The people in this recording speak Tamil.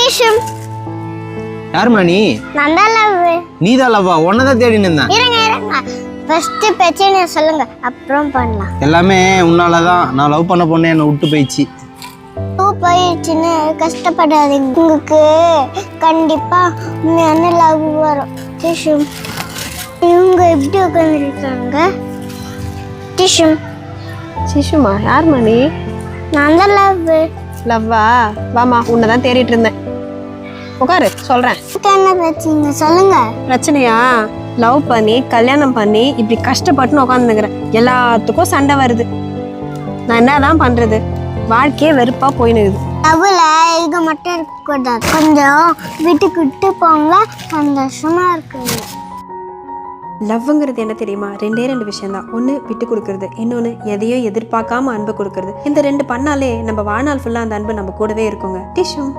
டிஷம். யாருமா நீ? நான் தான் லவ். நீ தான் லவ்வா? உன்னதான் தேடின்னு இருந்தேன். இருங்க ஃபர்ஸ்ட் பிரச்சனை சொல்லுங்க, அப்புறம் பண்ணலாம். எல்லாமே உன்னாலதான். நான் லவ் பண்ண பொண்ணு என்னை விட்டு போயிடுச்சு. போயிடுச்சுன்னு கஷ்டப்படாதீங்க. உங்களுக்கு கண்டிப்பா உண்மையான லவ் வரும். டிஷம். இவங்க எப்படி உட்காந்துருக்காங்க? டிஷம். சிஷுமா யாருமா நீ? நான் தான் லவ். லவ்வா? வாமா, உன்னை தேடிட்டு இருந்தேன். உட்காரு, சொல்றேன். என்ன பிரச்சனை சொல்லுங்க. பிரச்சனையா? லவ் பண்ணி கல்யாணம் பண்ணி இப்படி கஷ்டப்பட்டுன்னு உட்காந்துக்கிறேன். எல்லாத்துக்கும் சண்டை வருது. நான் என்னதான் பண்றது? வாழ்க்கையே வெறுப்பா போயினுக்குது. லவ்ல இது மட்டும் இருக்கக்கூடாது. கொஞ்சம் விட்டு விட்டு போங்க, சந்தோஷமா இருக்குங்க. லவ்ங்கிறது என்ன தெரியுமா? ரெண்டு விஷயம் தான். ஒன்று விட்டு கொடுக்கறது, இன்னொன்று எதையும் எதிர்பார்க்காம அன்பு கொடுக்கறது. இந்த ரெண்டு பண்ணாலே நம்ம வாழ்நாள் ஃபுல்லா அந்த அன்பு நம்ம கூடவே இருக்குங்க. டிஷும்.